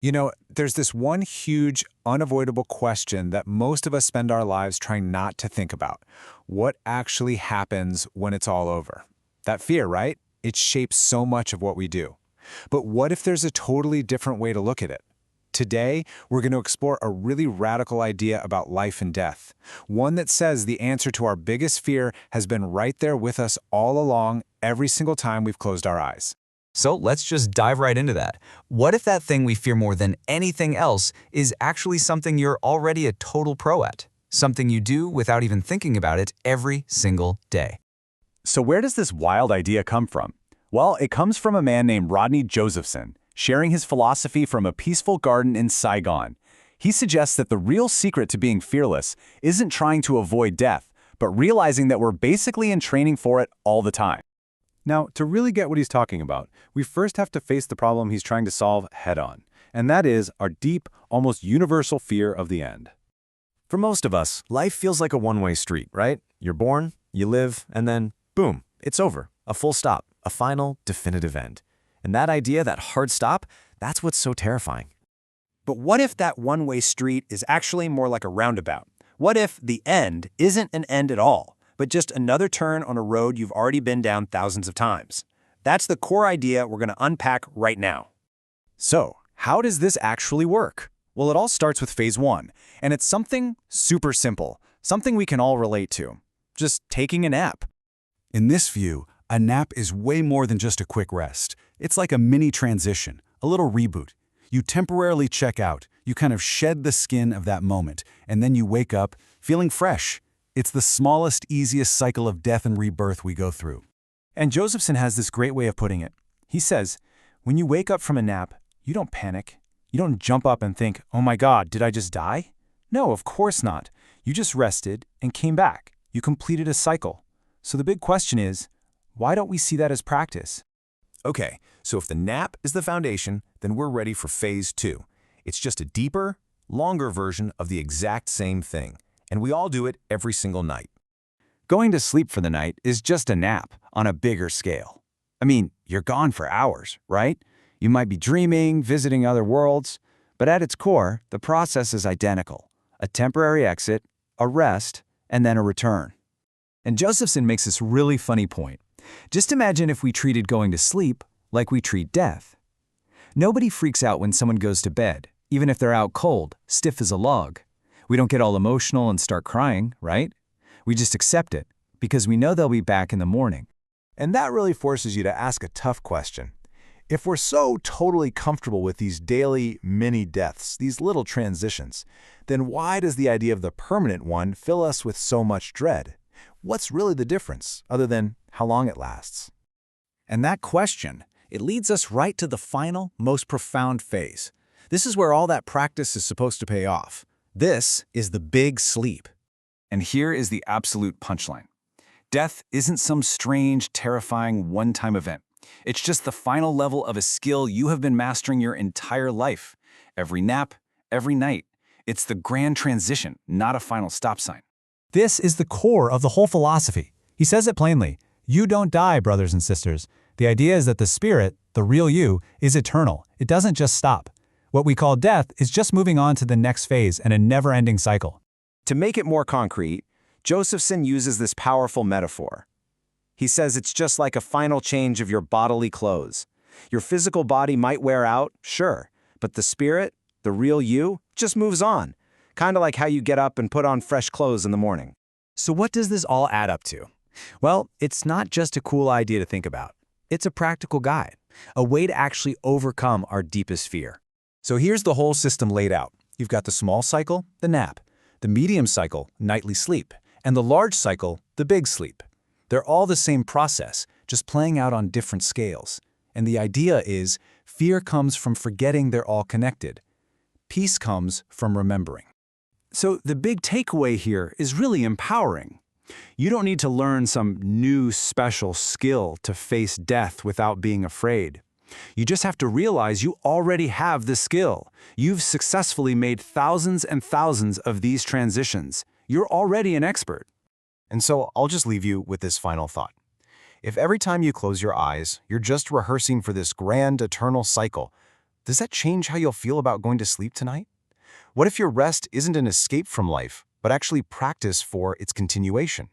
There's this one huge, unavoidable question that most of us spend our lives trying not to think about. What actually happens when it's all over? That fear, right? It shapes so much of what we do. But what if there's a totally different way to look at it? Today, we're going to explore a really radical idea about life and death. One that says the answer to our biggest fear has been right there with us all along, every single time we've closed our eyes. So let's just dive right into that. What if that thing we fear more than anything else is actually something you're already a total pro at? Something you do without even thinking about it every single day. So where does this wild idea come from? Well, it comes from a man named Rodney Josephson, sharing his philosophy from a peaceful garden in Saigon. He suggests that the real secret to being fearless isn't trying to avoid death, but realizing that we're basically in training for it all the time. Now, to really get what he's talking about, we first have to face the problem he's trying to solve head-on, and that is our deep, almost universal fear of the end. For most of us, life feels like a one-way street, right? You're born, you live, and then, boom, it's over. A full stop, a final, definitive end. And that idea, that hard stop, that's what's so terrifying. But what if that one-way street is actually more like a roundabout? What if the end isn't an end at all, but just another turn on a road you've already been down thousands of times? That's the core idea we're going to unpack right now. So, how does this actually work? Well, it all starts with phase one, and it's something super simple, something we can all relate to. Just taking a nap. In this view, a nap is way more than just a quick rest. It's like a mini transition, a little reboot. You temporarily check out, you kind of shed the skin of that moment, and then you wake up feeling fresh. It's the smallest, easiest cycle of death and rebirth we go through. And Josephson has this great way of putting it. He says, when you wake up from a nap, you don't panic. You don't jump up and think, oh my God, did I just die? No, of course not. You just rested and came back. You completed a cycle. So the big question is, why don't we see that as practice? Okay, so if the nap is the foundation, then we're ready for phase two. It's just a deeper, longer version of the exact same thing, and we all do it every single night. Going to sleep for the night is just a nap on a bigger scale. I mean, you're gone for hours, right? You might be dreaming, visiting other worlds, but at its core, the process is identical. A temporary exit, a rest, and then a return. And Josephson makes this really funny point. Just imagine if we treated going to sleep like we treat death. Nobody freaks out when someone goes to bed, even if they're out cold, stiff as a log. We don't get all emotional and start crying, right? We just accept it, because we know they'll be back in the morning. And that really forces you to ask a tough question. If we're so totally comfortable with these daily mini-deaths, these little transitions, then why does the idea of the permanent one fill us with so much dread? What's really the difference, other than how long it lasts? And that question, it leads us right to the final, most profound phase. This is where all that practice is supposed to pay off. This is the big sleep. And here is the absolute punchline. Death isn't some strange, terrifying, one-time event. It's just the final level of a skill you have been mastering your entire life. Every nap, every night. It's the grand transition, not a final stop sign. This is the core of the whole philosophy. He says it plainly. You don't die, brothers and sisters. The idea is that the spirit, the real you, is eternal. It doesn't just stop. What we call death is just moving on to the next phase in a never-ending cycle. To make it more concrete, Josephson uses this powerful metaphor. He says it's just like a final change of your bodily clothes. Your physical body might wear out, sure, but the spirit, the real you, just moves on. Kind of like how you get up and put on fresh clothes in the morning. So what does this all add up to? Well, it's not just a cool idea to think about. It's a practical guide, a way to actually overcome our deepest fear. So here's the whole system laid out. You've got the small cycle, the nap, the medium cycle, nightly sleep, and the large cycle, the big sleep. They're all the same process, just playing out on different scales. And the idea is, fear comes from forgetting they're all connected. Peace comes from remembering. So the big takeaway here is really empowering. You don't need to learn some new special skill to face death without being afraid. You just have to realize you already have the skill. You've successfully made thousands and thousands of these transitions. You're already an expert. And so I'll just leave you with this final thought. If every time you close your eyes, you're just rehearsing for this grand eternal cycle, does that change how you'll feel about going to sleep tonight? What if your rest isn't an escape from life, but actually practice for its continuation?